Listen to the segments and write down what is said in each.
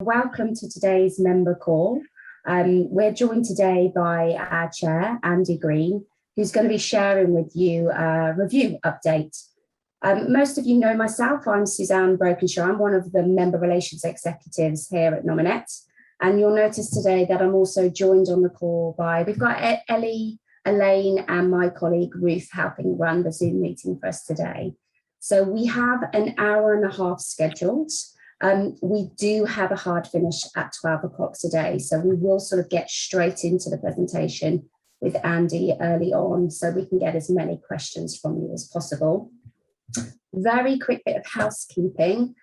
Welcome to today's member call. We're joined today by our chair, Andy Green, who's going to be sharing with you a review update. Most of you know myself. I'm Suzanne Brokenshaw. I'm one of the member relations executives here at Nominet. And you'll notice today that I'm also joined on the call by, we've got Ellie, Elaine, and my colleague Ruth helping run the Zoom meeting for us today. So we have an hour and a half scheduled. We do have a hard finish at 12 o'clock today, so we will sort of get straight into the presentation with Andy early on so we can get as many questions from you as possible. Very quick bit of housekeeping.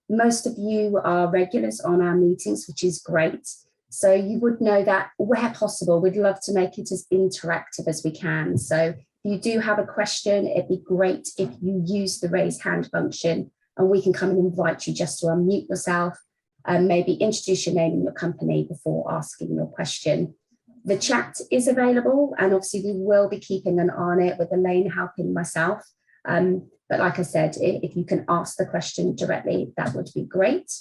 Most of you are regulars on our meetings, which is great. So you would know that where possible, we'd love to make it as interactive as we can. So if you do have a question, it'd be great if you use the raise hand function and we can come and invite you just to unmute yourself and maybe introduce your name and your company before asking your question. The chat is available, and obviously we will be keeping an eye on it with Elaine helping myself. But like I said, if you can ask the question directly, that would be great.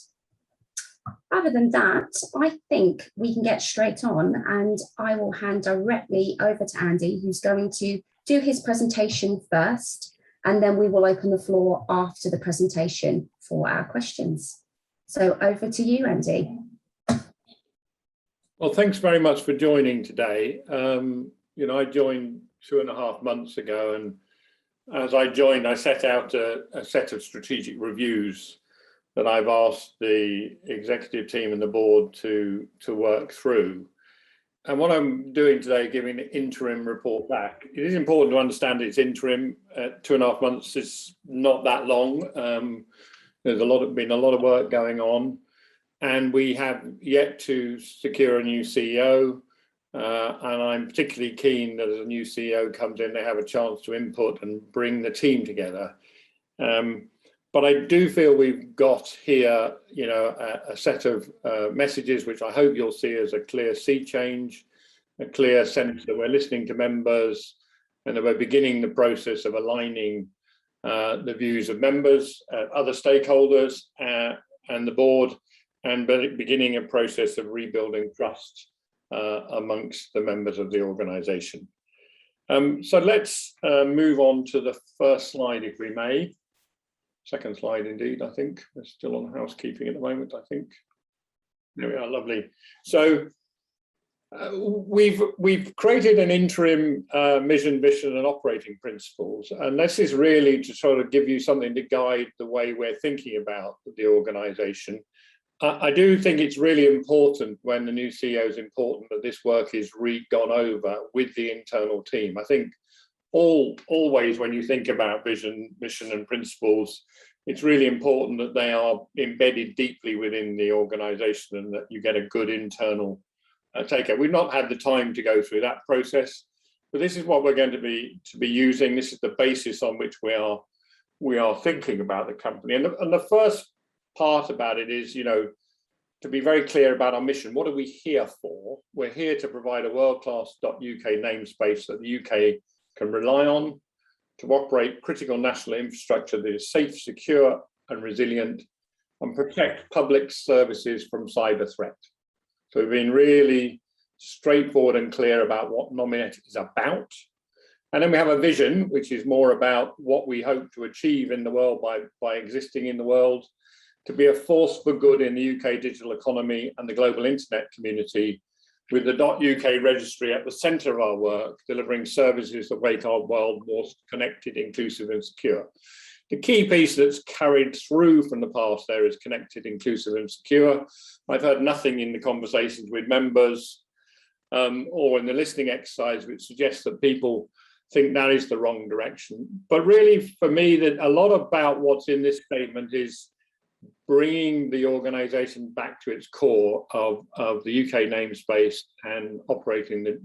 Other than that, I think we can get straight on, and I will hand directly over to Andy, who's going to do his presentation first. And then we will open the floor after the presentation for our questions. So over to you, Andy. Well, thanks very much for joining today. I joined 2.5 months ago, and as I joined, I set out a set of strategic reviews that I've asked the executive team and the board to work through. And what I'm doing today, giving an interim report back. It is important to understand it's interim. 2.5 months is not that long. There's been a lot of work going on, and we have yet to secure a new CEO. And I'm particularly keen that as a new CEO comes in, they have a chance to input and bring the team together. But I do feel we've got here, a set of messages which I hope you'll see as a clear sea change, a clear sense that we're listening to members, and that we're beginning the process of aligning the views of members, other stakeholders, and the board, and beginning a process of rebuilding trust amongst the members of the organisation. So let's move on to the first slide, if we may. Second slide, indeed, I think. We're still on housekeeping at the moment, I think. There we are, lovely. So we've created an interim mission, vision and operating principles. And this is really to sort of give you something to guide the way we're thinking about the organisation. I do think it's really important when the new CEO is important that this work is gone over with the internal team. I think always when you think about vision, mission and principles, it's really important that they are embedded deeply within the organisation and that you get a good internal takeout. We've not had the time to go through that process, but this is what we're going to be using. This is the basis on which we are thinking about the company. And the first part about it is, to be very clear about our mission. What are we here for? We're here to provide a world-class .uk namespace that the UK can rely on to operate critical national infrastructure that is safe, secure and resilient, and protect public services from cyber threat. So we've been really straightforward and clear about what Nominet is about. And then we have a vision, which is more about what we hope to achieve in the world by existing in the world, to be a force for good in the UK digital economy and the global internet community, with the .uk registry at the centre of our work, delivering services that make our world more connected, inclusive and secure. The key piece that's carried through from the past there is connected, inclusive and secure. I've heard nothing in the conversations with members or in the listening exercise which suggests that people think that is the wrong direction. But really, for me, that a lot about what's in this statement is bringing the organisation back to its core of the UK namespace and operating the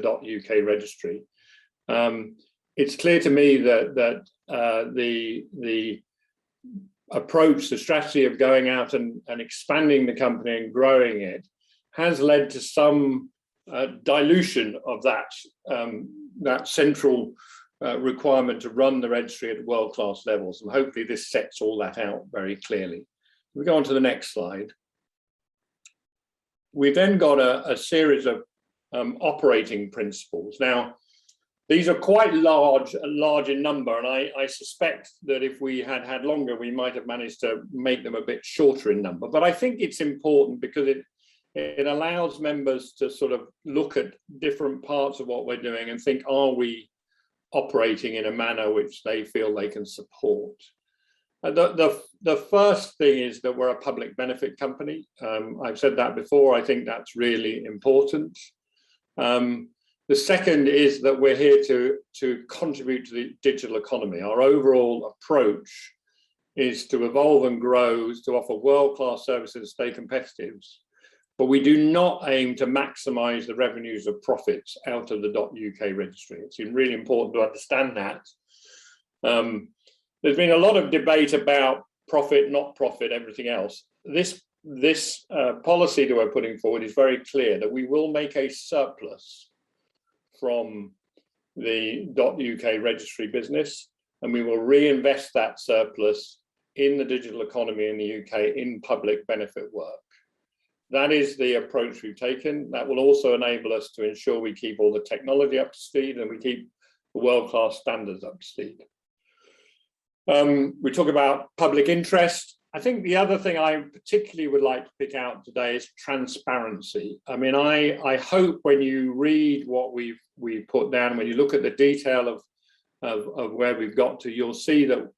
.uk registry. It's clear to me that the approach, the strategy of going out and expanding the company and growing it has led to some dilution of that central requirement to run the registry at world-class levels. And hopefully this sets all that out very clearly. We go on to the next slide. we've then got a series of operating principles. Now, these are quite large in number, and I suspect that if we had longer, we might have managed to make them a bit shorter in number. But I think it's important because it allows members to sort of look at different parts of what we're doing and think, are we operating in a manner which they feel they can support? The first thing is that we're a public benefit company. I've said that before. I think that's really important. The second is that we're here to contribute to the digital economy. Our overall approach is to evolve and grow, to offer world-class services and stay competitive. But we do not aim to maximize the revenues or profits out of the .uk registry. It's really important to understand that. There's been a lot of debate about profit, not profit, everything else. This policy that we're putting forward is very clear that we will make a surplus from the .uk registry business, and we will reinvest that surplus in the digital economy in the UK in public benefit work. That is the approach we've taken. That will also enable us to ensure we keep all the technology up to speed and we keep the world-class standards up to speed. We talk about public interest. I think the other thing I particularly would like to pick out today is transparency. I mean, I hope when you read what we've put down, when you look at the detail of where we've got to, you'll see that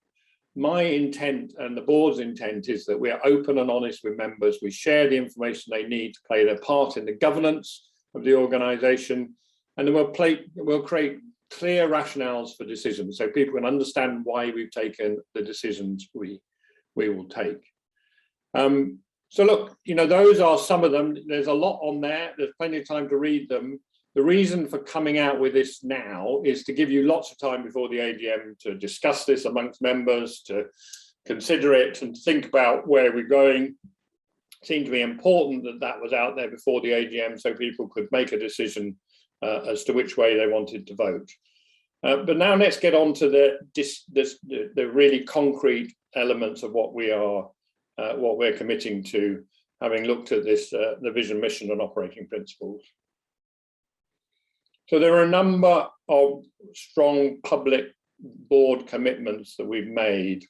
my intent and the board's intent is that we're open and honest with members. We share the information they need to play their part in the governance of the organisation, and then we'll create clear rationales for decisions so people can understand why we've taken the decisions we will take. So look, you know, those are some of them. There's a lot on there. There's plenty of time to read them. The reason for coming out with this now is to give you lots of time before the AGM to discuss this amongst members, to consider it and think about where we're going. It seemed to be important that that was out there before the AGM so people could make a decision as to which way they wanted to vote. But now let's get on to the really concrete elements of what we're committing to, having looked at this, the vision, mission and operating principles. So there are a number of strong public board commitments that we've made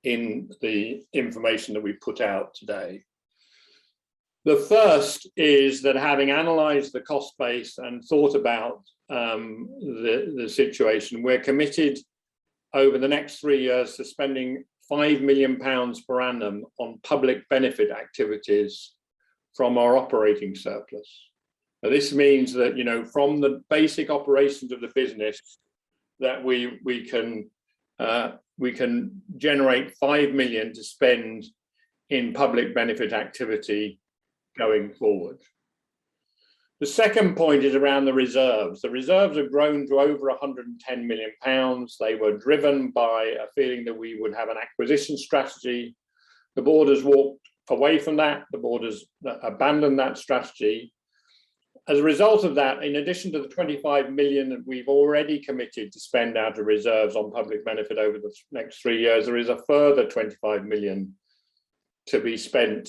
in the information that we put out today. The first is that having analysed the cost base and thought about the situation, we're committed over the next 3 years to spending £5 million per annum on public benefit activities from our operating surplus. Now, this means that, you know, from the basic operations of the business, that we can generate 5 million to spend in public benefit activity going forward. The second point is around the reserves. The reserves have grown to over £110 million. They were driven by a feeling that we would have an acquisition strategy. The board has walked away from that. The board has abandoned that strategy. As a result of that, in addition to the 25 million that we've already committed to spend out of reserves on public benefit over the next 3 years, there is a further 25 million to be spent,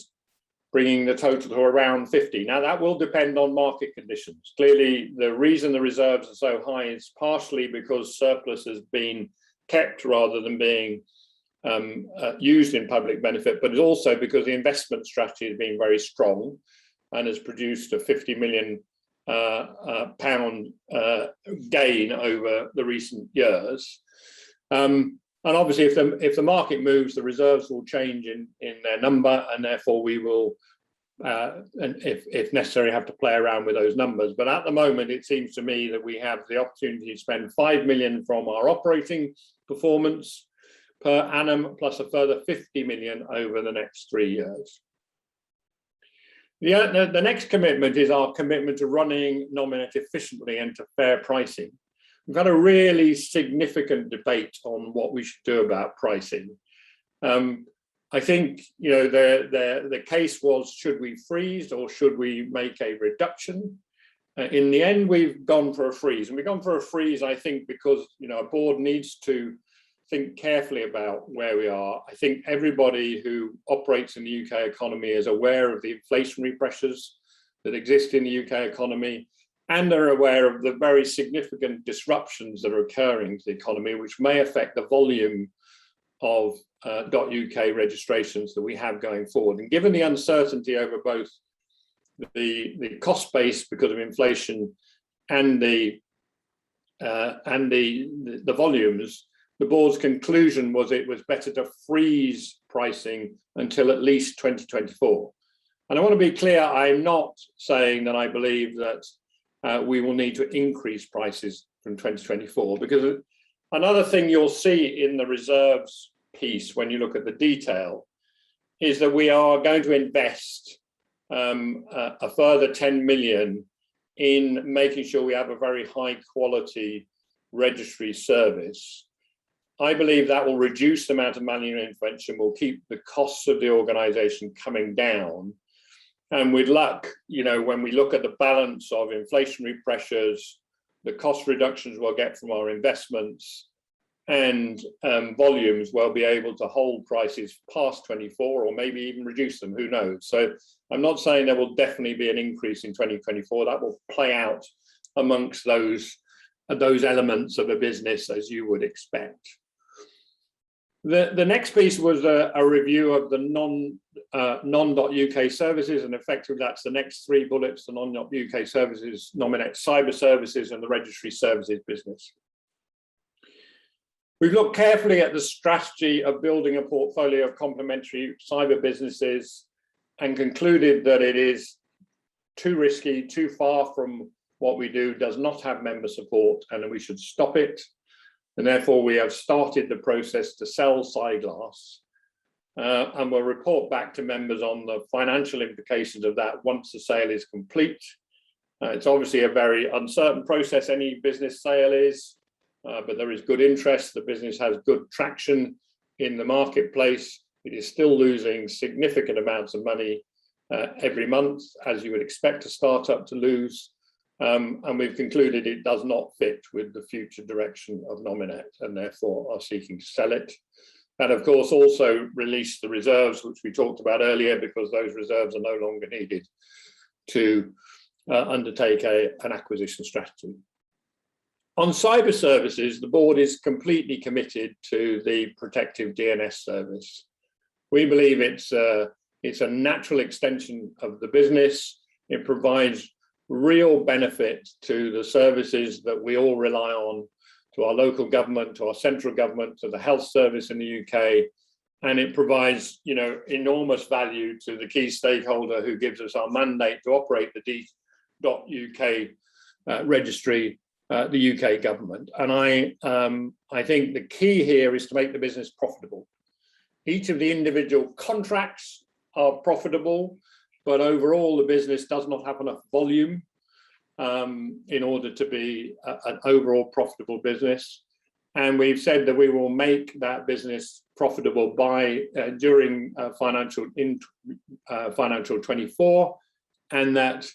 bringing the total to around 50. Now, that will depend on market conditions. Clearly, the reason the reserves are so high is partially because surplus has been kept rather than being used in public benefit, but it's also because the investment strategy has been very strong and has produced a £50 million gain over the recent years. And obviously, if the market moves, the reserves will change in their number, and therefore we will, and if necessary, have to play around with those numbers. But at the moment, it seems to me that we have the opportunity to spend 5 million from our operating performance per annum, plus a further 50 million over the next 3 years. The next commitment is our commitment to running Nominet efficiently and to fair pricing. We've had a really significant debate on what we should do about pricing. I think, you know, the case was, should we freeze or should we make a reduction? In the end, we've gone for a freeze, and we've gone for a freeze, I think, because, you know, a board needs to think carefully about where we are. I think everybody who operates in the UK economy is aware of the inflationary pressures that exist in the UK economy, and are aware of the very significant disruptions that are occurring to the economy, which may affect the volume of .uk registrations that we have going forward. And given the uncertainty over both the cost base because of inflation and the volumes, the board's conclusion was it was better to freeze pricing until at least 2024. And I want to be clear, I'm not saying that I believe that we will need to increase prices from 2024, because another thing you'll see in the reserves piece when you look at the detail is that we are going to invest a further 10 million in making sure we have a very high quality registry service. I believe that will reduce the amount of manual intervention, will keep the costs of the organisation coming down. And with luck, you know, when we look at the balance of inflationary pressures, the cost reductions we'll get from our investments, and volumes, we'll be able to hold prices past 24 or maybe even reduce them, who knows. So I'm not saying there will definitely be an increase in 2024. That will play out amongst those elements of a business as you would expect. The next piece was a review of the non.uk services, and effectively that's the next three bullets: the non.uk services, Nominet cyber services, and the registry services business. We've looked carefully at the strategy of building a portfolio of complementary cyber businesses and concluded that it is too risky, too far from what we do, does not have member support, and we should stop it. And therefore, we have started the process to sell Cyglass, and we'll report back to members on the financial implications of that once the sale is complete. It's obviously a very uncertain process, any business sale is, but there is good interest. The business has good traction in the marketplace. It is still losing significant amounts of money every month, as you would expect a startup to lose. And we've concluded it does not fit with the future direction of Nominet, and therefore are seeking to sell it. And of course also release the reserves, which we talked about earlier, because those reserves are no longer needed to undertake an acquisition strategy. On cyber services, the board is completely committed to the protective DNS service. We believe it's a natural extension of the business. It provides real benefit to the services that we all rely on, to our local government, to our central government, to the health service in the UK, and it provides, you know, enormous value to the key stakeholder who gives us our mandate to operate the D.UK registry, the UK government. And I think the key here is to make the business profitable. Each of the individual contracts are profitable, but overall the business does not have enough volume in order to be an overall profitable business. And we've said that we will make that business profitable by during financial 24, and that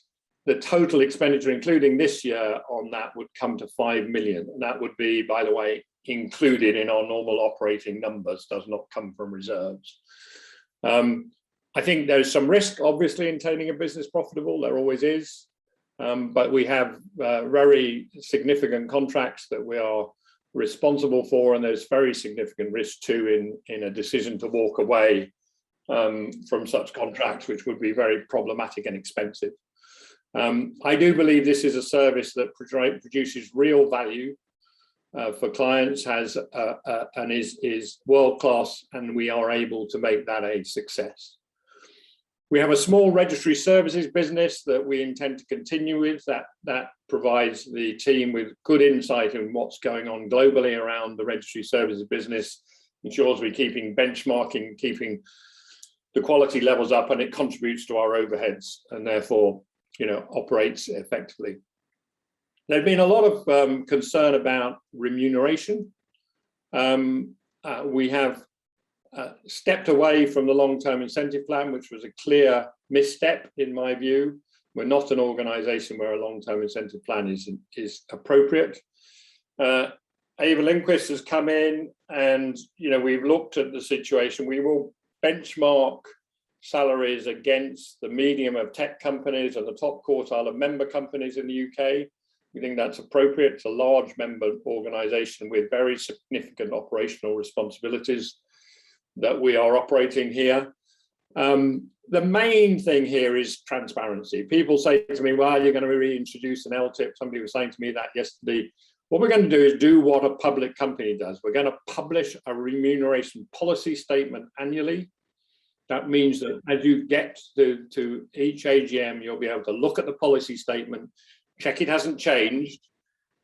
the total expenditure, including this year on that, would come to 5 million. And that would be, by the way, included in our normal operating numbers, does not come from reserves. I think there's some risk, obviously, in turning a business profitable. There always is. But we have very significant contracts that we are responsible for, and there's very significant risk too in a decision to walk away from such contracts, which would be very problematic and expensive. I do believe this is a service that produces real value for clients, and is world-class, and we are able to make that a success. We have a small registry services business that we intend to continue with. That provides the team with good insight in what's going on globally around the registry services business, ensures we're keeping benchmarking, keeping the quality levels up, and it contributes to our overheads, and therefore, you know, operates effectively. There's been a lot of concern about remuneration. We have stepped away from the long-term incentive plan, which was a clear misstep in my view. We're not an organisation where a long-term incentive plan is appropriate. Ava Lindquist has come in, and we've looked at the situation. We will benchmark salaries against the medium of tech companies and the top quartile of member companies in the UK. We think that's appropriate. It's a large member organisation with very significant operational responsibilities that we are operating here. The main thing here is transparency. People say to me, well, you're going to reintroduce an LTIP. Somebody was saying to me that yesterday. What we're going to do is do what a public company does. We're going to publish a remuneration policy statement annually. That means that as you get to each AGM, you'll be able to look at the policy statement, check it hasn't changed.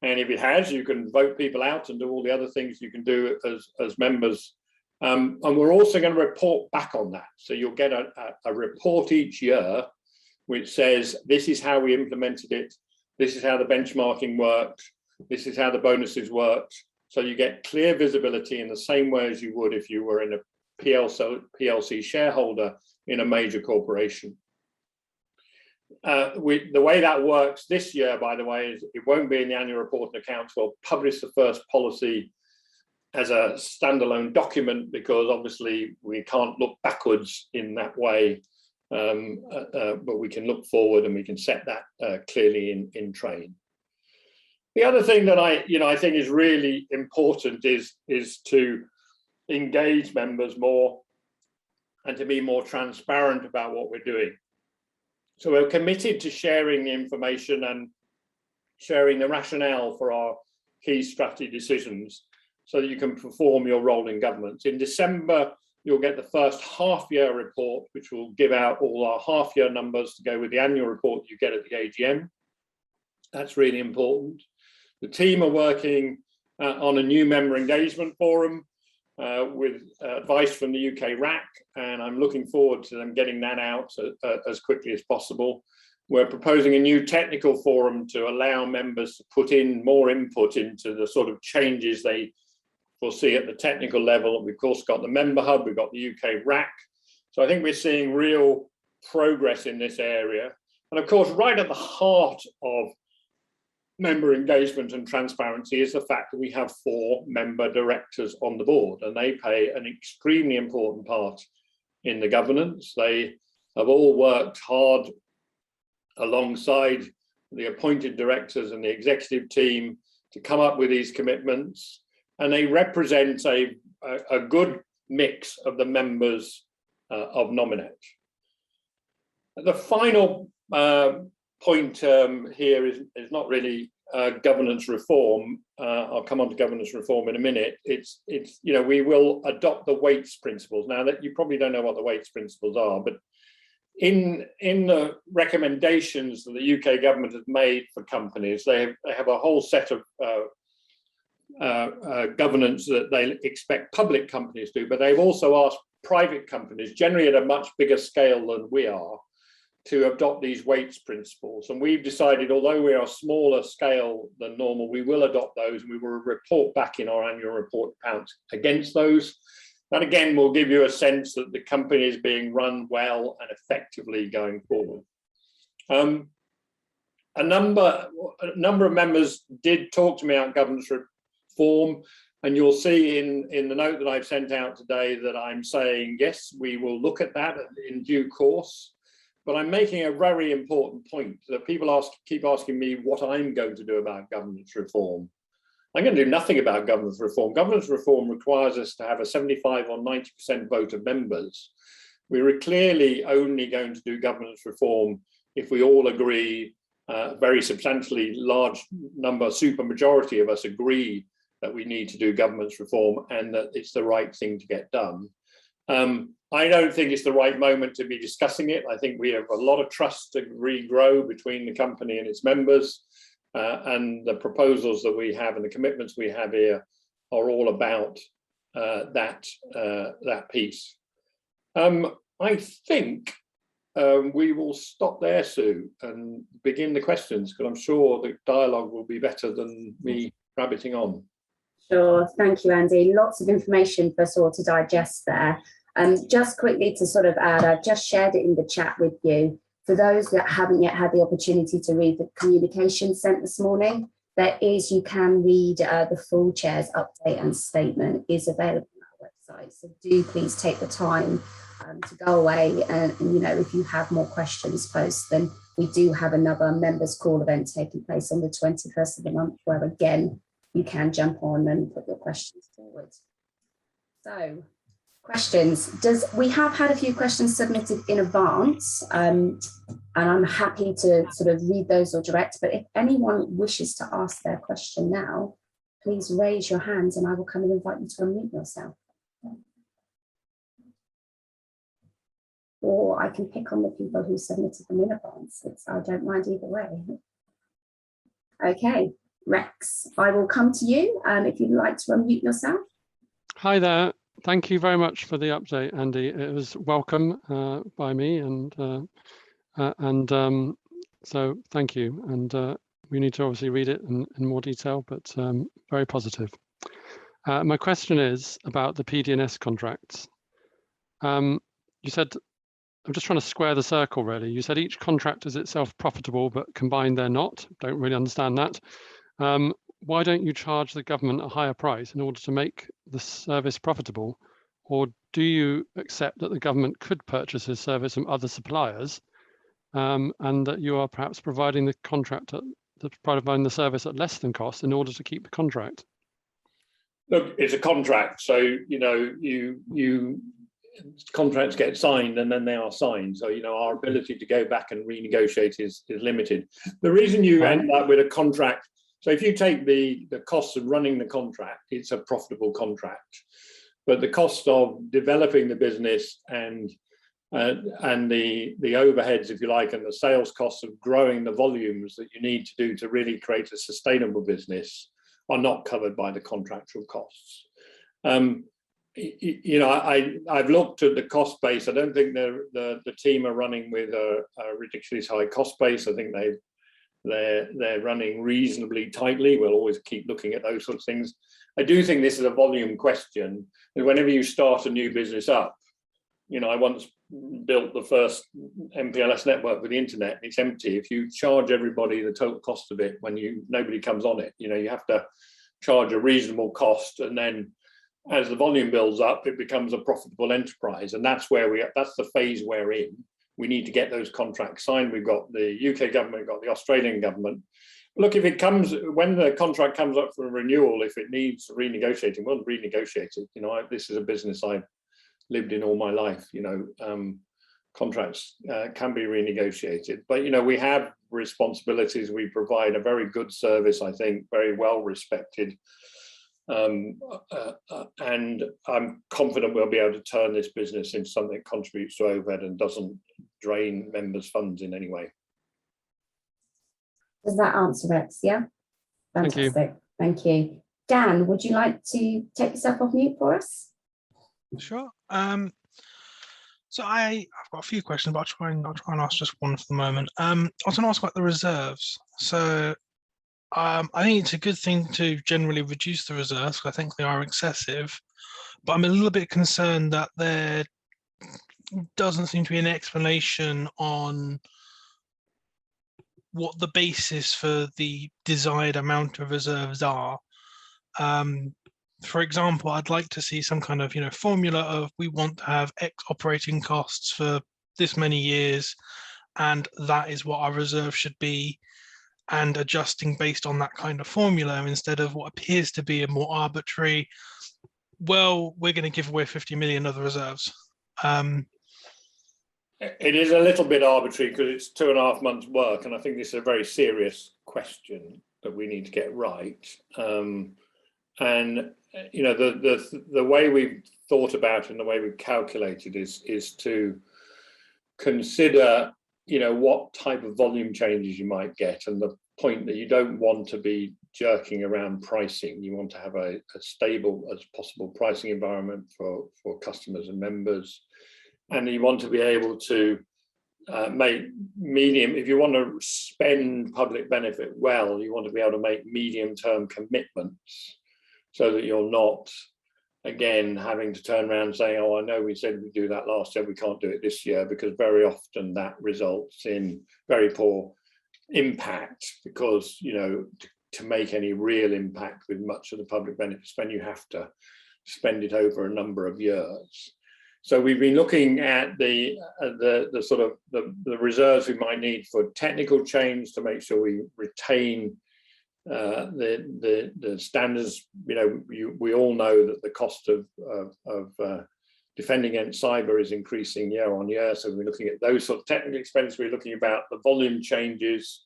And if it has, you can vote people out and do all the other things you can do as members. And we're also going to report back on that. So you'll get a report each year, which says, this is how we implemented it. This is how the benchmarking worked. This is how the bonuses worked. So you get clear visibility in the same way as you would if you were in a PLC shareholder in a major corporation. The way that works this year, by the way, is it won't be in the annual report and accounts. We'll publish the first policy as a standalone document because obviously we can't look backwards in that way, but we can look forward and we can set that clearly in train. The other thing that I think is really important is to engage members more and to be more transparent about what we're doing. So we're committed to sharing the information and sharing the rationale for our key strategy decisions so that you can perform your role in governance. In December, you'll get the first half-year report, which will give out all our half-year numbers to go with the annual report you get at the AGM. That's really important. The team are working on a new member engagement forum with advice from the UK RAC, and I'm looking forward to them getting that out as quickly as possible. We're proposing a new technical forum to allow members to put in more input into the sort of changes they foresee at the technical level. We've of course got the member hub, we've got the UK RAC. So I think we're seeing real progress in this area. And of course, right at the heart of member engagement and transparency is the fact that we have 4 member directors on the board, and they play an extremely important part in the governance. They have all worked hard alongside the appointed directors and the executive team to come up with these commitments, and they represent a good mix of the members of Nominet. The final point here is not really governance reform. I'll come on to governance reform in a minute. It's we will adopt the weights principles. Now that you probably don't know what the weights principles are, but in the recommendations that the UK government has made for companies, they have a whole set of governance that they expect public companies to do, but they've also asked private companies, generally at a much bigger scale than we are, to adopt these weights principles. And we've decided, although we are smaller scale than normal, we will adopt those and we will report back in our annual report accounts against those. That again will give you a sense that the company is being run well and effectively going forward. A number of members did talk to me about governance reform, and you'll see in the note that I've sent out today that I'm saying, yes, we will look at that in due course. But I'm making a very important point that people keep asking me what I'm going to do about governance reform. I'm going to do nothing about governance reform. Governance reform requires us to have a 75 or 90% vote of members. We're clearly only going to do governance reform if we all agree, very substantially large number, super majority of us agree that we need to do governance reform and that it's the right thing to get done. I don't think it's the right moment to be discussing it. I think we have a lot of trust to regrow between the company and its members, and the proposals that we have and the commitments we have here are all about that piece. I think we will stop there, Sue, and begin the questions, because I'm sure the dialogue will be better than me rabbiting on. Sure, thank you, Andy. Lots of information for us all to digest there. Just quickly to sort of add, I've just shared it in the chat with you. For those that haven't yet had the opportunity to read the communication sent this morning, you can read the full chair's update and statement is available on our website. So do please take the time to go away and, you know, if you have more questions post, then we do have another members call event taking place on the 21st of the month, where again, you can jump on and put your questions forward. So questions, we have had a few questions submitted in advance, and I'm happy to sort of read those or direct, but if anyone wishes to ask their question now, please raise your hands and I will come and invite you to unmute yourself. Or I can pick on the people who submitted them in advance. I don't mind either way. Okay, Rex, I will come to you if you'd like to unmute yourself. Hi there. Thank you very much for the update, Andy. It was welcome by me, and so thank you. And we need to obviously read it in more detail, but very positive. My question is about the PD&S contracts. You said, I'm just trying to square the circle really. You said each contract is itself profitable, but combined they're not. Don't really understand that. Why don't you charge the government a higher price in order to make the service profitable? Or do you accept that the government could purchase this service from other suppliers, and that you are perhaps providing the providing the service at less than cost in order to keep the contract? Look, it's a contract, so you know, contracts get signed and then they are signed. So, you know, our ability to go back and renegotiate is limited. The reason you end up with a contract, so if you take the costs of running the contract, it's a profitable contract. But the cost of developing the business and the overheads, if you like, and the sales costs of growing the volumes that you need to do to really create a sustainable business are not covered by the contractual costs. You know, I've looked at the cost base. I don't think the team are running with a ridiculously high cost base. I think they're running reasonably tightly. We'll always keep looking at those sorts of things. I do think this is a volume question. And whenever you start a new business up, you know, I once built the first MPLS network with the internet. It's empty. If you charge everybody the total cost of it when nobody comes on it, you know, you have to charge a reasonable cost, and then as the volume builds up, it becomes a profitable enterprise. And that's that's the phase we're in. We need to get those contracts signed. We've got the UK government, we've got the Australian government. Look, when the contract comes up for renewal, if it needs renegotiating, we'll renegotiate it. You know, this is a business I've lived in all my life. You know, contracts can be renegotiated, but you know, we have responsibilities. We provide a very good service, I think, very well respected. And I'm confident we'll be able to turn this business into something that contributes to overhead and doesn't drain members' funds in any way. Does that answer, Rex? Yeah. Fantastic. Thank you. Dan, would you like to take yourself off mute for us? Sure. So I've got a few questions, but I'll try and ask just one for the moment. I was going to ask about the reserves. So I think it's a good thing to generally reduce the reserves, because I think they are excessive. But I'm a little bit concerned that there doesn't seem to be an explanation on what the basis for the desired amount of reserves are. For example, I'd like to see some kind of, you know, formula of we want to have X operating costs for this many years, and that is what our reserve should be, and adjusting based on that kind of formula instead of what appears to be a more arbitrary, well, we're going to give away 50 million of the reserves. It is a little bit arbitrary because it's 2.5 months work, and I think this is a very serious question that we need to get right. And you know, the way we've thought about it and the way we've calculated is to consider, you know, what type of volume changes you might get, and the point that you don't want to be jerking around pricing. You want to have a stable as possible pricing environment for customers and members. And you want to be able to make medium, if you want to spend public benefit well, you want to be able to make medium-term commitments so that you're not, again, having to turn around and say, oh, I know we said we'd do that last year, we can't do it this year, because very often that results in very poor impact, because, you know, to make any real impact with much of the public benefit spend, you have to spend it over a number of years. So we've been looking at the sort of the reserves we might need for technical change to make sure we retain the standards. You know, we all know that the cost of defending against cyber is increasing year on year. So we're looking at those sort of technical expenses. We're looking about the volume changes,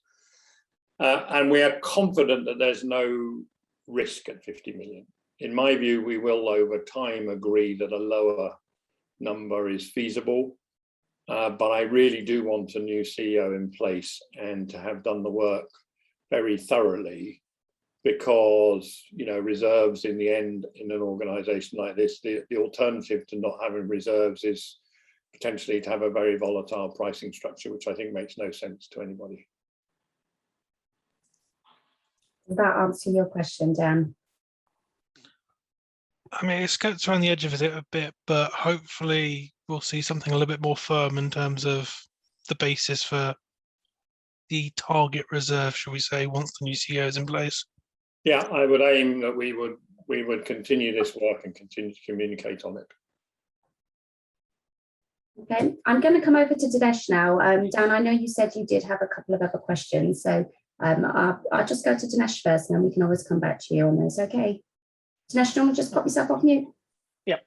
and we are confident that there's no risk at 50 million. In my view, we will over time agree that a lower number is feasible, but I really do want a new CEO in place and to have done the work very thoroughly, because, you know, reserves in the end in an organization like this, the alternative to not having reserves is potentially to have a very volatile pricing structure, which I think makes no sense to anybody. Does that answer your question, Dan? I mean, it skirts around the edge of it a bit, but hopefully we'll see something a little bit more firm in terms of the basis for the target reserve, shall we say, once the new CEO is in place. Yeah, I would aim that we would continue this work and continue to communicate on it. Okay, I'm going to come over to Dinesh now. Dan, I know you said you did have a couple of other questions, so I'll just go to Dinesh first, and then we can always come back to you on those. Okay. Dinesh, do you want to just pop yourself off mute? Yeah,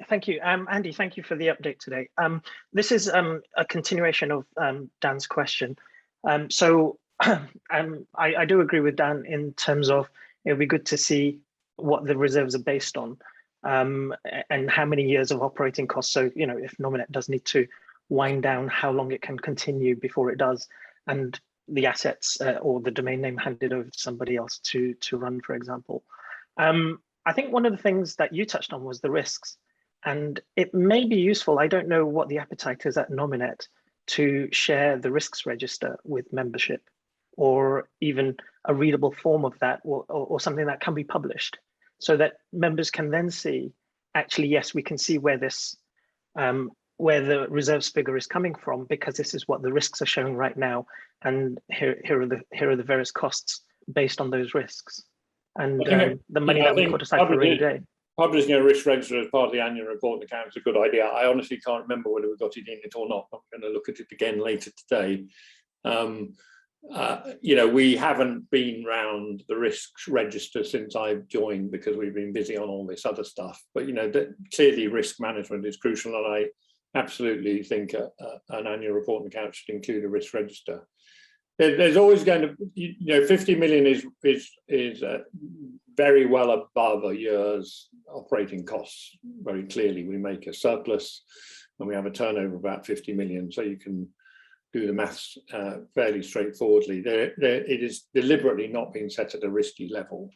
thank you. Andy, thank you for the update today. This is a continuation of Dan's question. I do agree with Dan in terms of it would be good to see what the reserves are based on, and how many years of operating costs. So, you know, if Nominet does need to wind down, how long it can continue before it does, and the assets or the domain name handed over to somebody else to run, for example. I think one of the things that you touched on was the risks, and it may be useful. I don't know what the appetite is at Nominet to share the risks register with membership, or even a readable form of that, or something that can be published, so that members can then see, actually, yes, we can see where this, where the reserves figure is coming from, because this is what the risks are showing right now, and here are the various costs based on those risks. And the money that we put aside for a rainy day. Publishing a risk register as part of the annual report and account is a good idea. I honestly can't remember whether we got it in it or not. I'm going to look at it again later today. You know, we haven't been round the risks register since I've joined, because we've been busy on all this other stuff. But, you know, clearly risk management is crucial, and I absolutely think an annual report and account should include a risk register. There's always going to, you know, 50 million is very well above a year's operating costs. Very clearly, we make a surplus and we have a turnover of about 50 million. So you can do the maths fairly straightforwardly. It is deliberately not being set at a risky level.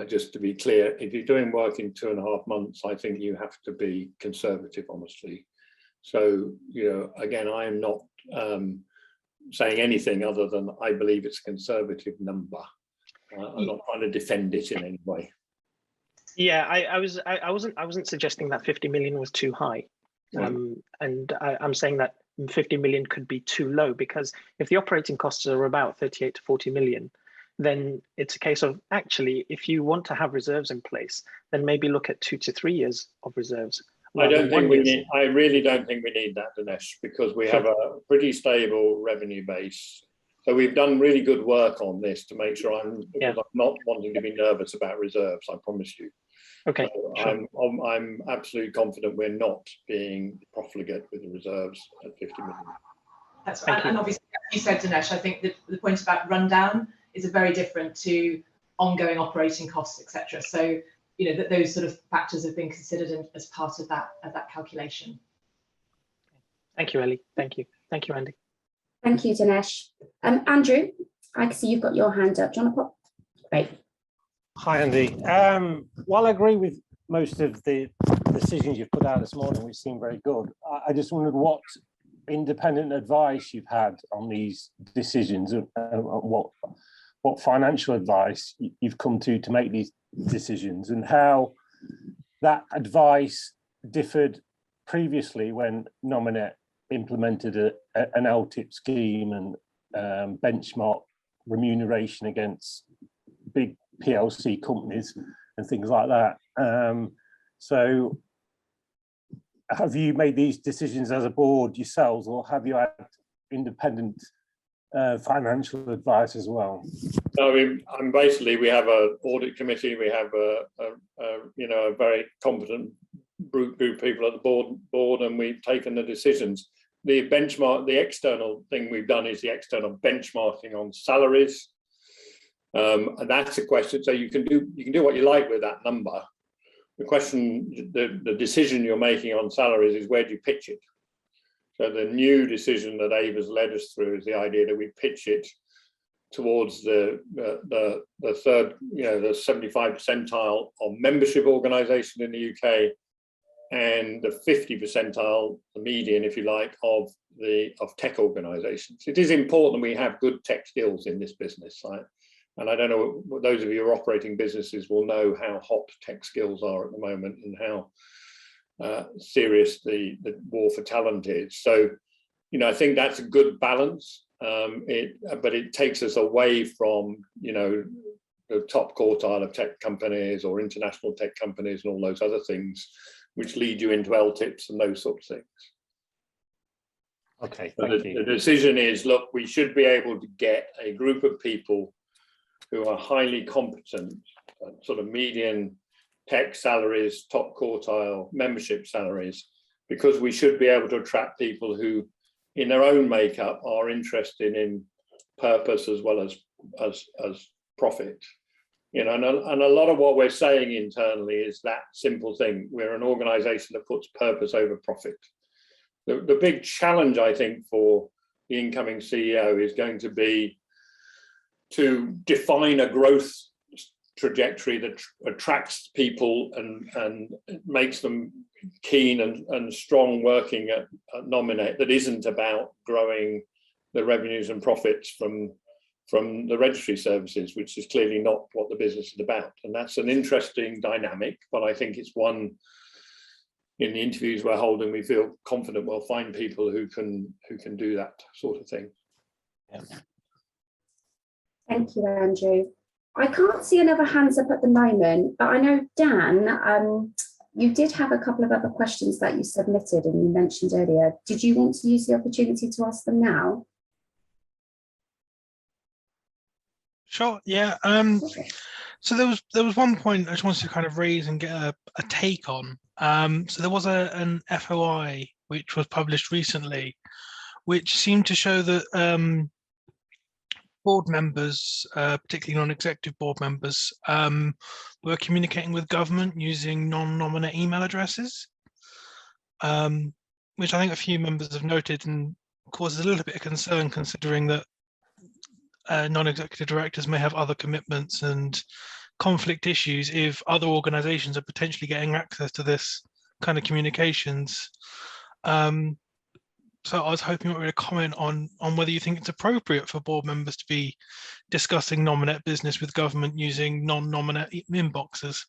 Just to be clear, if you're doing work in 2.5 months, I think you have to be conservative, honestly. So, you know, again, I am not saying anything other than I believe it's a conservative number. I'm not trying to defend it in any way. Yeah, I wasn't suggesting that 50 million was too high, and I'm saying that 50 million could be too low, because if the operating costs are about 38 to 40 million, then it's a case of, actually, if you want to have reserves in place, then maybe look at 2 to 3 years of reserves. I really don't think we need that, Dinesh, because we have a pretty stable revenue base. So we've done really good work on this to make sure I'm not wanting to be nervous about reserves, I promise you. Okay. So sure. I'm absolutely confident we're not being profligate with the reserves at 50 million. That's right. And obviously, as you said, Dinesh, I think the point about rundown is very different to ongoing operating costs, etc. So, you know, that those sort of factors have been considered as part of that calculation. Thank you, Ellie. Thank you. Thank you, Andy. Thank you, Dinesh. Andrew, I can see you've got your hand up. Do you want to pop? Great. Hi, Andy. While I agree with most of the decisions you've put out this morning, which seem very good, I just wondered what independent advice you've had on these decisions, and what financial advice you've come to make these decisions, and how that advice differed previously when Nominet implemented an LTIP scheme and benchmark remuneration against big PLC companies and things like that. So have you made these decisions as a board yourselves, or have you had independent financial advice as well? I mean, we have an audit committee. We have a very competent group of people at the board, and we've taken the decisions. The external thing we've done is the external benchmarking on salaries, and that's a question. So you can do what you like with that number. The question, the decision you're making on salaries is, where do you pitch it? So the new decision that Ava's led us through is the idea that we pitch it towards the third, the 75 percentile of membership organisation in the UK, and the 50 percentile, the median, if you like, of tech organisations. It is important we have good tech skills in this business, right? And I don't know, those of you who are operating businesses will know how hot tech skills are at the moment and how serious the war for talent is. So, I think that's a good balance. But it takes us away from, the top quartile of tech companies or international tech companies and all those other things, which lead you into LTIPs and those sorts of things. Okay, thank you. The decision is, look, we should be able to get a group of people who are highly competent, sort of median tech salaries, top quartile membership salaries, because we should be able to attract people who, in their own makeup, are interested in purpose as well as profit. And a lot of what we're saying internally is that simple thing. We're an organisation that puts purpose over profit. The big challenge, I think, for the incoming CEO is going to be to define a growth trajectory that attracts people and makes them keen and strong working at Nominet, that isn't about growing the revenues and profits from the registry services, which is clearly not what the business is about. And that's an interesting dynamic, but I think it's one, in the interviews we're holding, we feel confident we'll find people who can do that sort of thing. Yeah. Thank you, Andrew. I can't see any other hands up at the moment, but I know, Dan, you did have a couple of other questions that you submitted and you mentioned earlier. Did you want to use the opportunity to ask them now? Sure, yeah. So there was one point I just wanted to kind of raise and get a take on. So there was an FOI which was published recently, which seemed to show that board members, particularly non-executive board members, were communicating with government using non-Nominet email addresses, which I think a few members have noted and causes a little bit of concern, considering that non-executive directors may have other commitments and conflict issues if other organisations are potentially getting access to this kind of communications. So I was hoping you were going to comment on whether you think it's appropriate for board members to be discussing Nominet business with government using non-Nominet inboxes.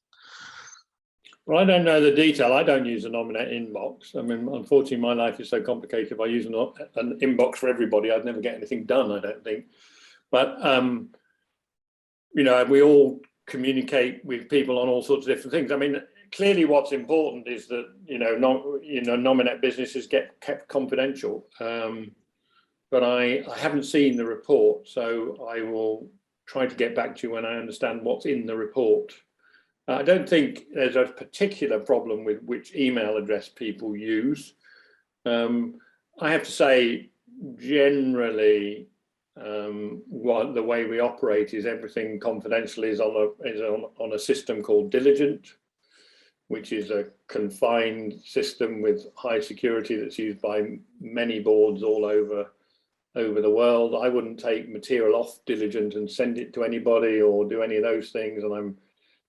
Well, I don't know the detail. I don't use a Nominet inbox. I mean, unfortunately, my life is so complicated. If I use an inbox for everybody, I'd never get anything done, I don't think. But, we all communicate with people on all sorts of different things. I mean, clearly what's important is that, Nominet businesses get kept confidential. But I haven't seen the report, so I will try to get back to you when I understand what's in the report. I don't think there's a particular problem with which email address people use. I have to say, generally, the way we operate is everything confidential is on a system called Diligent, which is a confined system with high security that's used by many boards all over the world. I wouldn't take material off Diligent and send it to anybody or do any of those things, and I'm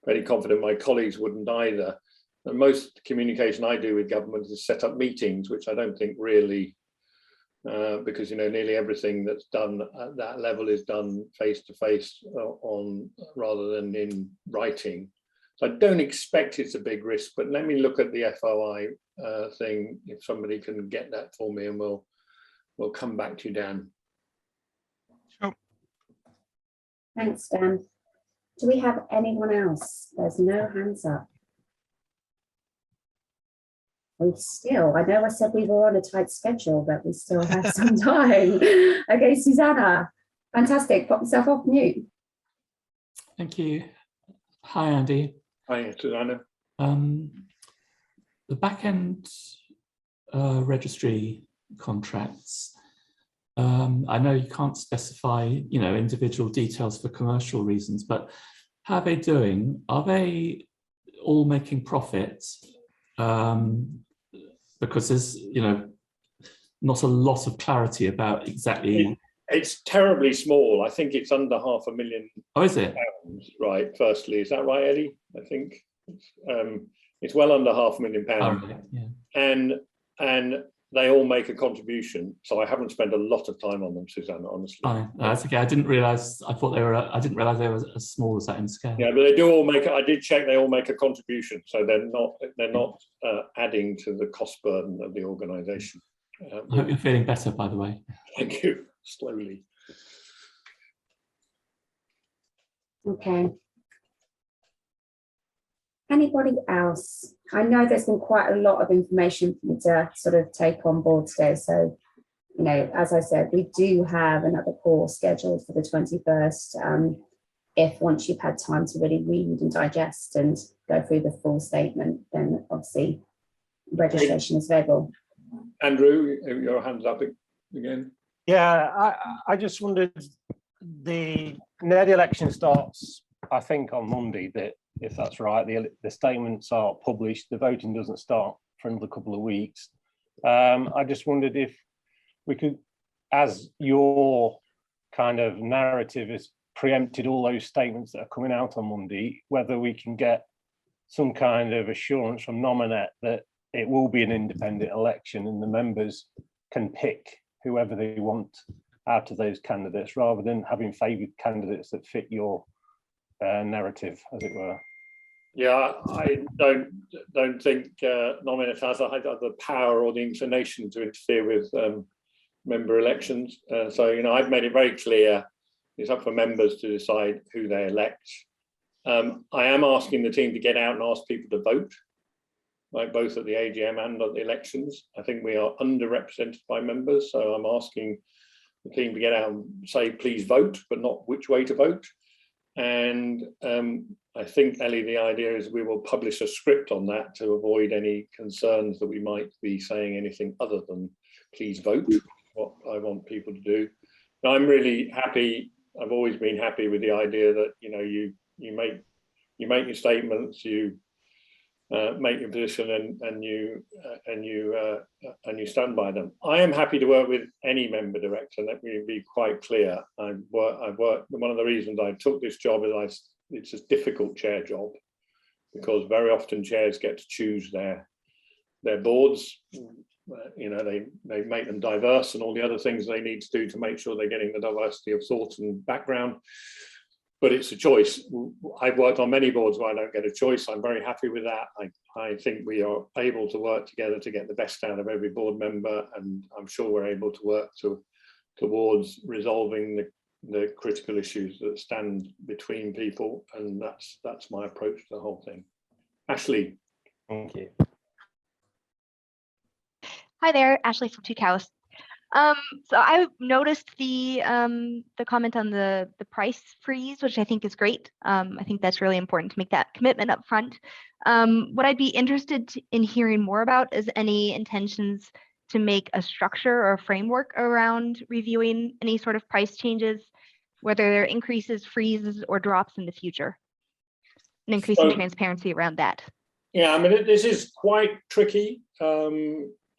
very confident my colleagues wouldn't either. And most communication I do with government is set up meetings, which I don't think really, because nearly everything that's done at that level is done face to face on rather than in writing. So I don't expect it's a big risk, but let me look at the FOI thing, if somebody can get that for me, and we'll come back to you, Dan. Sure. Thanks, Dan. Do we have anyone else? There's no hands up. I know I said we were on a tight schedule, but we still have some time. Okay, Susanna, fantastic. Pop yourself off mute. Thank you. Hi, Andy. Hi, Susanna. The back-end registry contracts, I know you can't specify, individual details for commercial reasons, but how are they doing? Are they all making profits? Because there's, not a lot of clarity about exactly. It's terribly small. I think it's under £500,000. Oh, is it? Right. Firstly, is that right, Eddie? I think it's well under £500,000. Oh, right, yeah. And they all make a contribution. So I haven't spent a lot of time on them, Susanna, honestly. Oh, that's okay. I didn't realise. I thought they were. I didn't realise they were as small as that in scale. Yeah, but they do all make. I did check. They all make a contribution, so they're not adding to the cost burden of the organisation. I hope you're feeling better, by the way. Thank you. Slowly. Okay. Anybody else? I know there's been quite a lot of information for me to sort of take on board today. So, as I said, we do have another call scheduled for the 21st. If once you've had time to really read and digest and go through the full statement, then obviously registration is available. Andrew, your hand's up again. Yeah, I just wondered, the election starts, I think, on Monday, that if that's right, the statements are published, the voting doesn't start for another couple of weeks. I just wondered if we could, as your kind of narrative has preempted all those statements that are coming out on Monday, whether we can get some kind of assurance from Nominet that it will be an independent election and the members can pick whoever they want out of those candidates, rather than having favoured candidates that fit your narrative, as it were. Yeah, I don't think Nominet has the power or the inclination to interfere with member elections. So, I've made it very clear it's up for members to decide who they elect. I am asking the team to get out and ask people to vote, like both at the AGM and at the elections. I think we are underrepresented by members, so I'm asking the team to get out and say, please vote, but not which way to vote. And I think, Ellie, the idea is we will publish a script on that to avoid any concerns that we might be saying anything other than please vote, what I want people to do. Now, I'm really happy. I've always been happy with the idea that, you make your statements, you make your position, and you stand by them. I am happy to work with any member director. Let me be quite clear. I've worked. One of the reasons I took this job is it's a difficult chair job, because very often chairs get to choose their boards. They make them diverse and all the other things they need to do to make sure they're getting the diversity of thought and background. But it's a choice. I've worked on many boards where I don't get a choice. I'm very happy with that. I think we are able to work together to get the best out of every board member, and I'm sure we're able to work towards resolving the critical issues that stand between people, and that's my approach to the whole thing. Ashley. Thank you. Hi there, Ashley from Two Cows. So I noticed the comment on the price freeze, which I think is great. I think that's really important to make that commitment up front. What I'd be interested in hearing more about is any intentions to make a structure or a framework around reviewing any sort of price changes, whether they're increases, freezes, or drops in the future, and increasing transparency around that. Yeah, I mean, this is quite tricky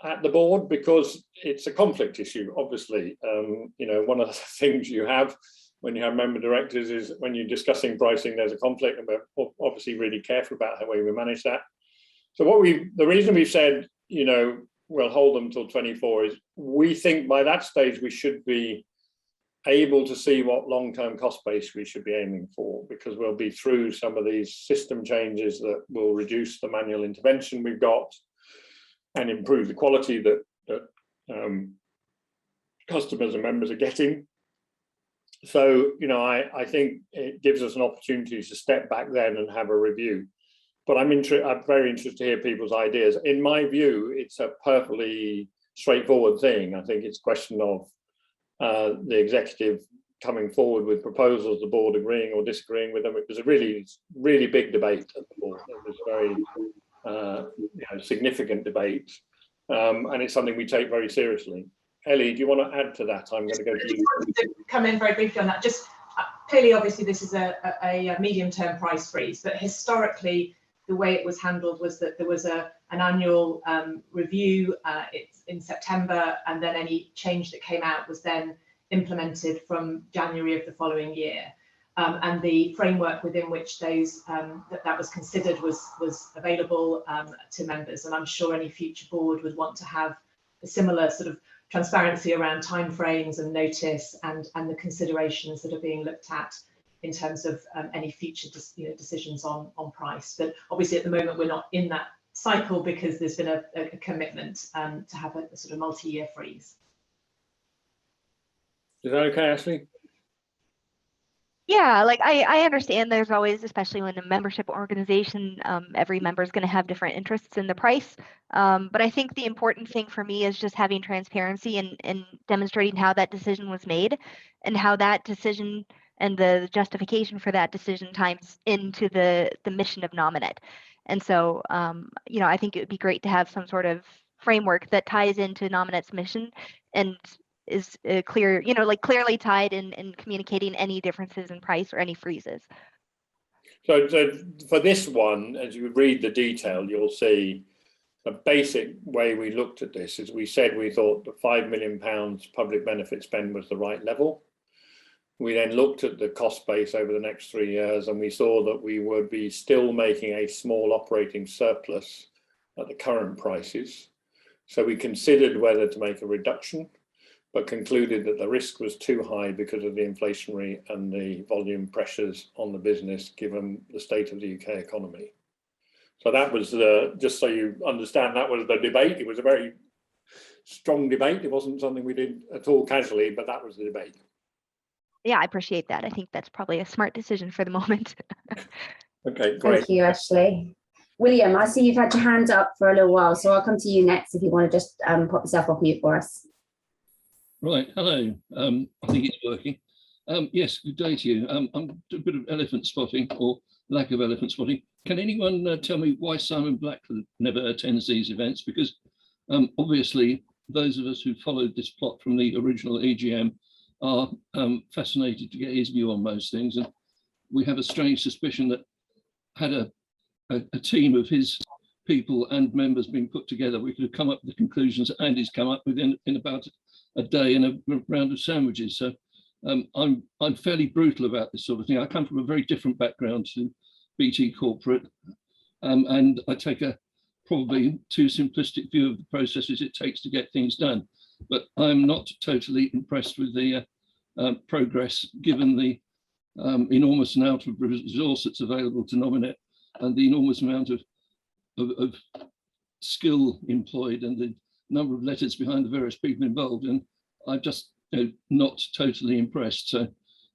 at the board, because it's a conflict issue, obviously. One of the things you have when you have member directors is when you're discussing pricing, there's a conflict, and we're obviously really careful about how we manage that. So the reason we've said, we'll hold them till 24 is we think by that stage we should be able to see what long-term cost base we should be aiming for, because we'll be through some of these system changes that will reduce the manual intervention we've got and improve the quality that customers and members are getting. So, you know, I think it gives us an opportunity to step back then and have a review. But I'm very interested to hear people's ideas. In my view, it's a perfectly straightforward thing. I think it's a question of the executive coming forward with proposals, the board agreeing or disagreeing with them. It was a really, really big debate at the board. It was very significant debate, and it's something we take very seriously. Ellie, do you want to add to that? I'm going to go to you. I just wanted to come in very briefly on that. Just clearly, obviously, this is a medium-term price freeze, but historically, the way it was handled was that there was an annual review it's in September, and then any change that came out was then implemented from January of the following year. And the framework within which those that was considered was available to members. And I'm sure any future board would want to have a similar sort of transparency around timeframes and notice and the considerations that are being looked at in terms of any future decisions on price. But obviously at the moment we're not in that cycle because there's been a commitment to have a sort of multi-year freeze. Is that okay, Ashley? Yeah, like I understand there's always, especially when a membership organization, every member is going to have different interests in the price. But I think the important thing for me is just having transparency and demonstrating how that decision was made and how that decision and the justification for that decision ties into the mission of Nominet. And so, I think it would be great to have some sort of framework that ties into Nominet's mission and is clear, clearly tied in communicating any differences in price or any freezes. So for this one, as you read the detail, you'll see the basic way we looked at this is we said we thought the £5 million public benefit spend was the right level. We then looked at the cost base over the next 3 years and we saw that we would be still making a small operating surplus at the current prices. So we considered whether to make a reduction, but concluded that the risk was too high because of the inflationary and the volume pressures on the business, given the state of the UK economy. So that was just so you understand, that was the debate. It was a very strong debate. It wasn't something we did at all casually, but that was the debate. Yeah, I appreciate that. I think that's probably a smart decision for the moment. Okay, great. Thank you, Ashley. William, I see you've had your hand up for a little while, so I'll come to you next if you want to just pop yourself off mute for us. Right, hello. I think it's working. Yes, good day to you. I'm a bit of elephant spotting or lack of elephant spotting. Can anyone tell me why Simon Blackford never attends these events? Because obviously those of us who followed this plot from the original AGM are fascinated to get his view on most things. And we have a strange suspicion that had a team of his people and members being put together, we could have come up with the conclusions that Andy's come up with in about a day and a round of sandwiches. So I'm fairly brutal about this sort of thing. I come from a very different background to BT Corporate, and I take a probably too simplistic view of the processes it takes to get things done. But I'm not totally impressed with the progress, given the enormous amount of resource that's available to Nominet and the enormous amount of skill employed and the number of letters behind the various people involved, and I'm just not totally impressed. So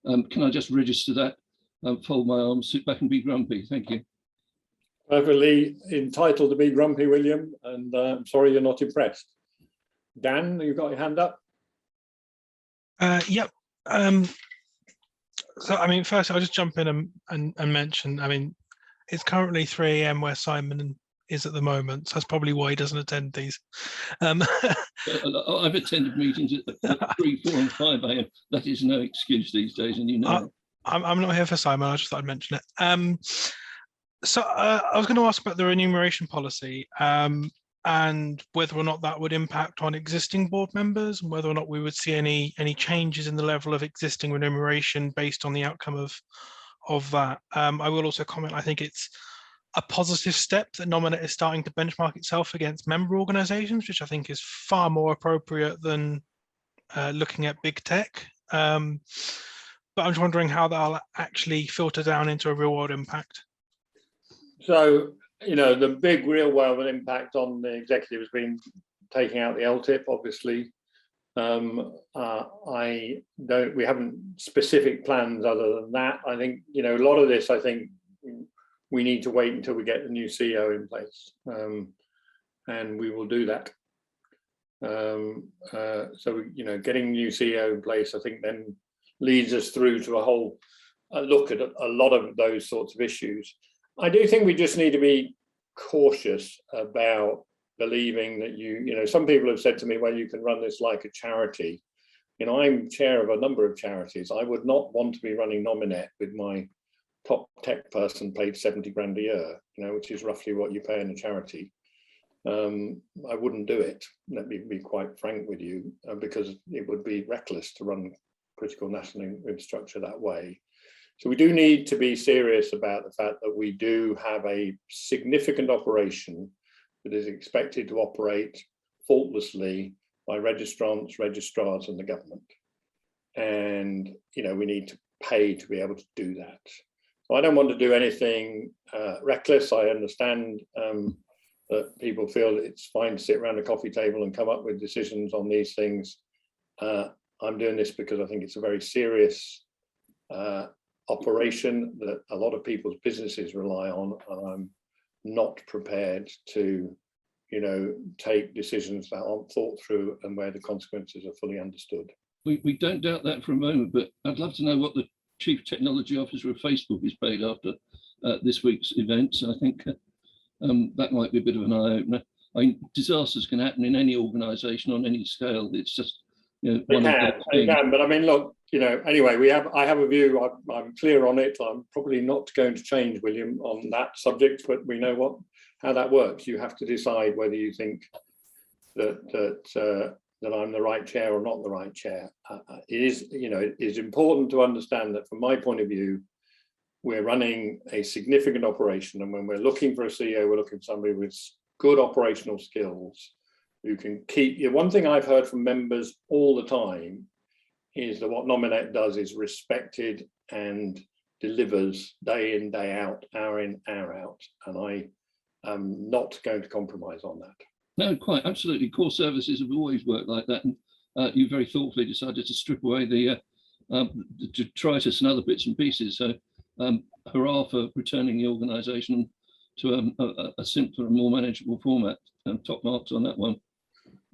can I just register that, fold my arms, sit back and be grumpy? Thank you. Perfectly entitled to be grumpy, William, and I'm sorry you're not impressed. Dan, you've got your hand up? Yep. So, I mean, first I'll just jump in and mention, I mean, it's currently 3 AM where Simon is at the moment, so that's probably why he doesn't attend these. I've attended meetings at 3, 4 and 5 AM. That is no excuse these days, and you know. I'm not here for Simon, I just thought I'd mention it. So I was going to ask about the remuneration policy and whether or not that would impact on existing board members and whether or not we would see any changes in the level of existing remuneration based on the outcome of that. I will also comment, I think it's a positive step that Nominet is starting to benchmark itself against member organisations, which I think is far more appropriate than looking at big tech. But I'm just wondering how that'll actually filter down into a real world impact. So, you know, the big real world impact on the executive has been taking out the LTIP, obviously. We haven't specific plans other than that. I think, you know, a lot of this, I think we need to wait until we get the new CEO in place, and we will do that. So, you know, getting new CEO in place, I think then leads us through to a whole look at a lot of those sorts of issues. I do think we just need to be cautious about believing that you know, some people have said to me, well, you can run this like a charity. You know, I'm chair of a number of charities. I would not want to be running Nominet with my top tech person paid 70 grand a year, you know, which is roughly what you pay in a charity. I wouldn't do it, let me be quite frank with you, because it would be reckless to run critical national infrastructure that way. So we do need to be serious about the fact that we do have a significant operation that is expected to operate faultlessly by registrants, registrars and the government. And, you know, we need to pay to be able to do that. So I don't want to do anything reckless. I understand that people feel it's fine to sit around a coffee table and come up with decisions on these things. I'm doing this because I think it's a very serious operation that a lot of people's businesses rely on, and I'm not prepared to, you know, take decisions that aren't thought through and where the consequences are fully understood. We don't doubt that for a moment, but I'd love to know what the Chief Technology Officer of Facebook is paid after this week's events. I think that might be a bit of an eye-opener. I mean, disasters can happen in any organisation on any scale. It's just, you know, they can, but I mean, look, you know, anyway, I have a view. I'm clear on it. I'm probably not going to change, William, on that subject, but we know how that works. You have to decide whether you think that I'm the right chair or not the right chair. It is, you know, it is important to understand that from my point of view, we're running a significant operation, and when we're looking for a CEO, we're looking for somebody with good operational skills who can keep. One thing I've heard from members all the time is that what Nominet does is respected and delivers day in, day out, hour in, hour out, and I am not going to compromise on that. No, quite absolutely. Core services have always worked like that, and you very thoughtfully decided to strip away the detritus and other bits and pieces. So hurrah for returning the organisation to a simpler and more manageable format. Top marks on that one.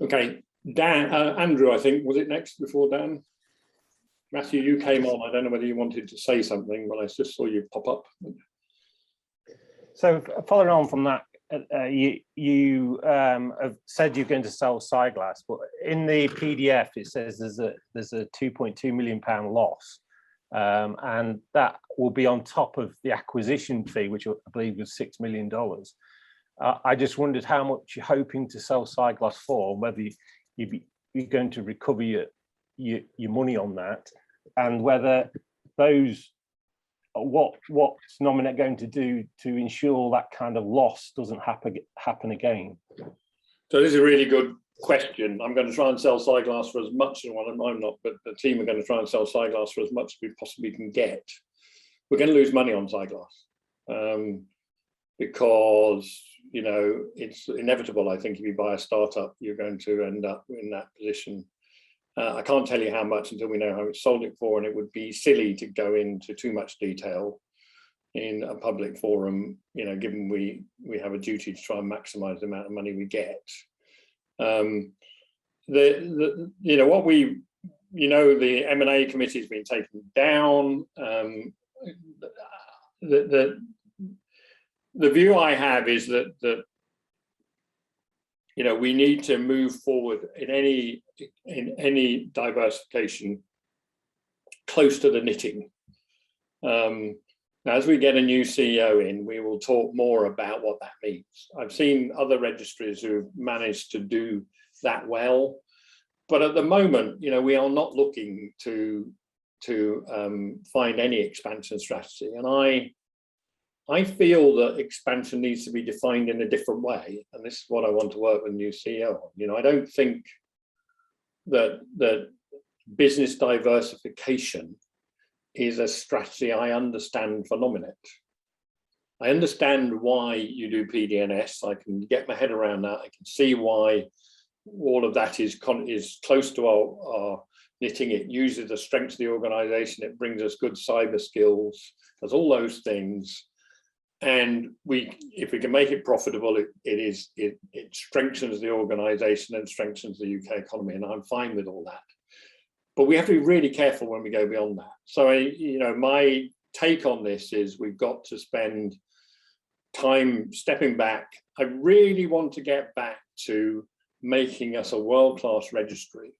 Okay, Dan, Andrew, I think, was it next before Dan? Matthew, you came on. I don't know whether you wanted to say something, but I just saw you pop up. So following on from that, you have said you're going to sell Siglass, but in the PDF it says there's a £2.2 million loss, and that will be on top of the acquisition fee, which I believe was $6 million. I just wondered how much you're hoping to sell Siglass for, whether you're going to recover your money on that, and whether those. What's Nominet going to do to ensure that kind of loss doesn't happen again? So this is a really good question. I'm going to try and sell Siglass for as much as I'm not, but the team are going to try and sell Siglass for as much as we possibly can get. We're going to lose money on Siglass because, you know, it's inevitable. I think if you buy a startup, you're going to end up in that position. I can't tell you how much until we know how much sold it for, and it would be silly to go into too much detail in a public forum, you know, given we have a duty to try and maximize the amount of money we get. You know, what we, you know, the M&A committee has been taken down. The view I have is that you know, we need to move forward in any diversification close to the knitting. Now, as we get a new CEO in, we will talk more about what that means. I've seen other registries who've managed to do that well, but at the moment, you know, we are not looking to find any expansion strategy, and I feel that expansion needs to be defined in a different way, and this is what I want to work with the new CEO on. You know, I don't think that business diversification is a strategy I understand for Nominet. I understand why you do PDNS. I can get my head around that. I can see why all of that is close to our knitting. It uses the strengths of the organisation. It brings us good cyber skills. Does all those things. And if we can make it profitable, it strengthens the organisation and strengthens the UK economy, and I'm fine with all that. But we have to be really careful when we go beyond that. So, my take on this is we've got to spend time stepping back. I really want to get back to making us a world-class registry.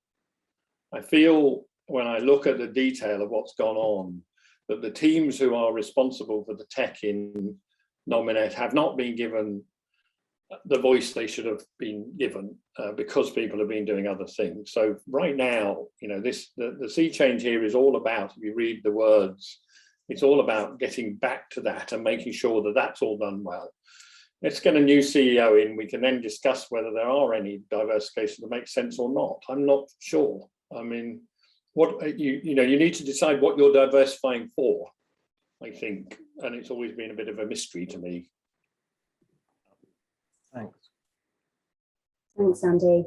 I feel when I look at the detail of what's gone on, that the teams who are responsible for the tech in Nominet have not been given the voice they should have been given because people have been doing other things. So right now, the sea change here is all about, if you read the words, it's all about getting back to that and making sure that that's all done well. Let's get a new CEO in. We can then discuss whether there are any diversifications that make sense or not. I'm not sure. I mean, what you need to decide what you're diversifying for, I think, and it's always been a bit of a mystery to me. Thanks. Thanks, Andy.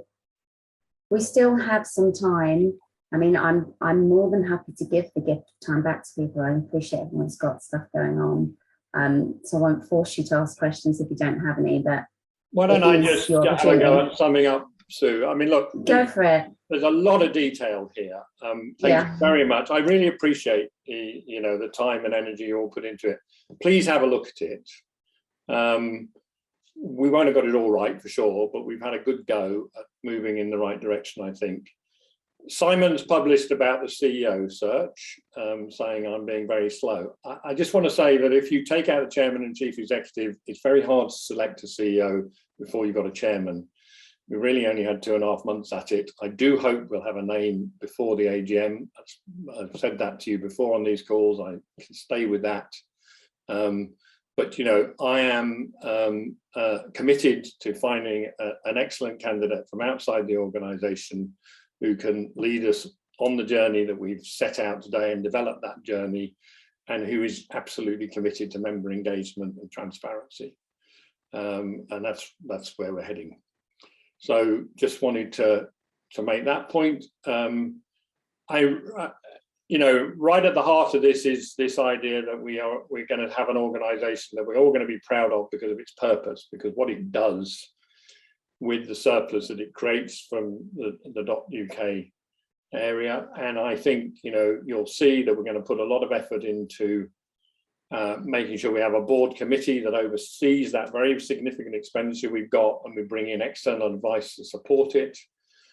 We still have some time. I mean, I'm more than happy to give the gift of time back to people. I appreciate everyone's got stuff going on. So I won't force you to ask questions if you don't have any, but why don't I just have a go at summing up, Sue? I mean, look, go for it. There's a lot of detail here. Thank you very much. I really appreciate the time and energy you all put into it. Please have a look at it. We won't have got it all right for sure, but we've had a good go at moving in the right direction, I think. Simon's published about the CEO search, saying I'm being very slow. I just want to say that if you take out the chairman and chief executive, it's very hard to select a CEO before you've got a chairman. We really only had 2.5 months at it. I do hope we'll have a name before the AGM. I've said that to you before on these calls. I can stay with that. But I am committed to finding an excellent candidate from outside the organisation who can lead us on the journey that we've set out today and develop that journey, and who is absolutely committed to member engagement and transparency. And that's where we're heading. So just wanted to make that point. Right at the heart of this is this idea that we're going to have an organisation that we're all going to be proud of because of its purpose, because what it does with the surplus that it creates from the .uk area. And I think you'll see that we're going to put a lot of effort into making sure we have a board committee that oversees that very significant expenditure we've got, and we bring in external advice to support it.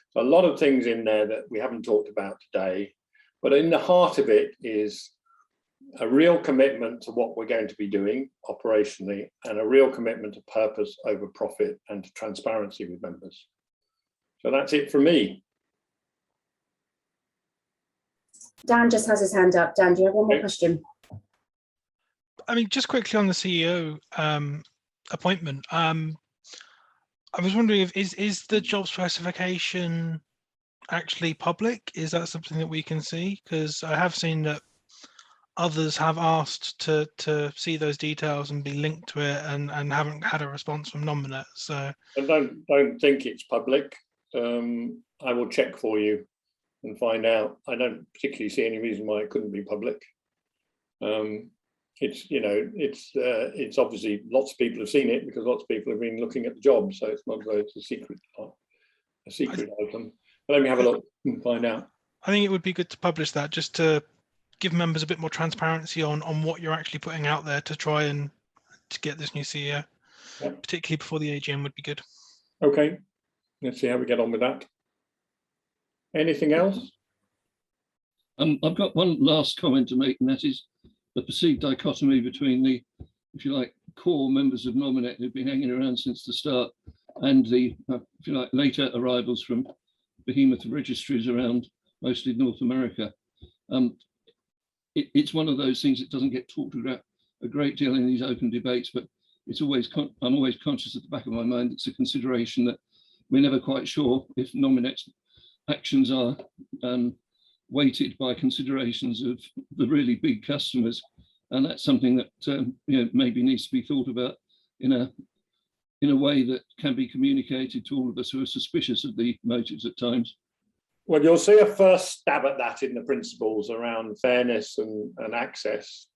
So a lot of things in there that we haven't talked about today, but in the heart of it is a real commitment to what we're going to be doing operationally, and a real commitment to purpose over profit and to transparency with members. So that's it from me. Dan just has his hand up. Dan, do you have one more question? I mean, just quickly on the CEO appointment. I was wondering if is the job specification actually public? Is that something that we can see? Because I have seen that others have asked to see those details and be linked to it, and haven't had a response from Nominet. So I don't think it's public. I will check for you and find out. I don't particularly see any reason why it couldn't be public. It's obviously lots of people have seen it because lots of people have been looking at the job, so it's not as though it's a secret item. But let me have a look and find out. I think it would be good to publish that, just to give members a bit more transparency on what you're actually putting out there to try and to get this new CEO, particularly before the AGM would be good. Okay, let's see how we get on with that. Anything else? I've got one last comment to make, and that is the perceived dichotomy between the, if you like, core members of Nominet who've been hanging around since the start, and the, if you like, later arrivals from behemoth registries around mostly North America. It's one of those things that doesn't get talked about a great deal in these open debates, but it's always I'm always conscious at the back of my mind. It's a consideration that we're never quite sure if Nominet's actions are weighted by considerations of the really big customers, and that's something that maybe needs to be thought about in a in a way that can be communicated to all of us who are suspicious of the motives at times? Well, you'll see a first stab at that in the principles around fairness and access.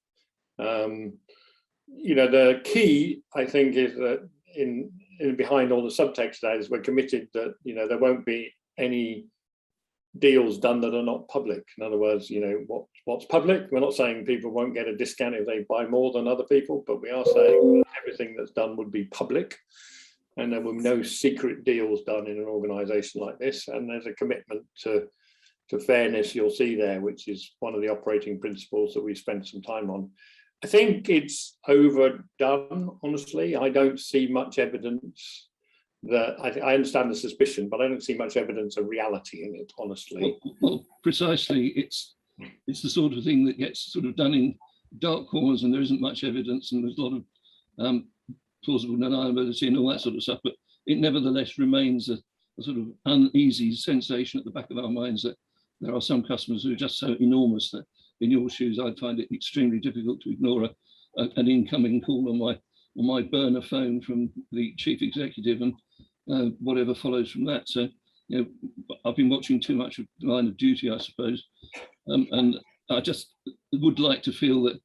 You know, the key, I think, is that in behind all the subtext there is we're committed that, you know, there won't be any deals done that are not public. In other words, you know, what's public, we're not saying people won't get a discount if they buy more than other people, but we are saying that everything that's done would be public, and there will be no secret deals done in an organisation like this. And there's a commitment to fairness, you'll see there, which is one of the operating principles that we spent some time on. I think it's overdone, honestly. I don't see much evidence that, I understand the suspicion, but I don't see much evidence of reality in it, honestly. Well, precisely, it's the sort of thing that gets sort of done in dark corners, and there isn't much evidence, and there's a lot of plausible deniability and all that sort of stuff, but it nevertheless remains a sort of uneasy sensation at the back of our minds that there are some customers who are just so enormous that in your shoes, I'd find it extremely difficult to ignore an incoming call on my burner phone from the chief executive and whatever follows from that. So, you know, I've been watching too much of Line of Duty, I suppose, and I just would like to feel that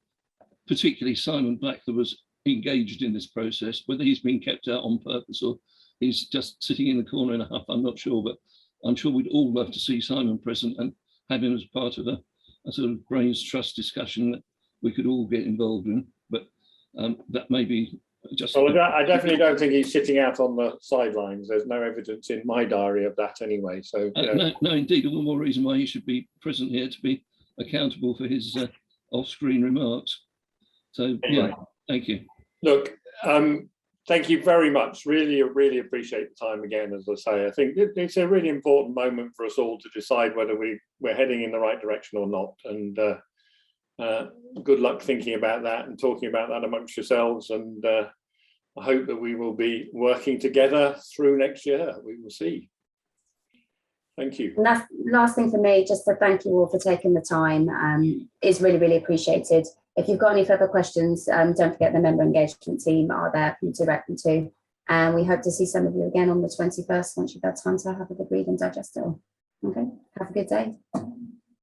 particularly Simon Black, that was engaged in this process, whether he's been kept out on purpose or he's just sitting in the corner in a huff, I'm not sure, but I'm sure we'd all love to see Simon present and have him as part of a sort of brains trust discussion that we could all get involved in. But that may be just... Well, I definitely don't think he's sitting out on the sidelines. There's no evidence in my diary of that anyway. So no, indeed, all the more reason why he should be present here to be accountable for his off-screen remarks. So anyway. Yeah, thank you. Look, thank you very much. Really appreciate the time again. As I say, I think it's a really important moment for us all to decide whether we're heading in the right direction or not. And good luck thinking about that and talking about that amongst yourselves. And I hope that we will be working together through next year. We will see. Thank you. And that's last thing for me, just to thank you all for taking the time. It's really appreciated. If you've got any further questions, don't forget the member engagement team are there for you to direct them to. And we hope to see some of you again on the 21st once you've had time to have a good read and digest it all. Okay, have a good day.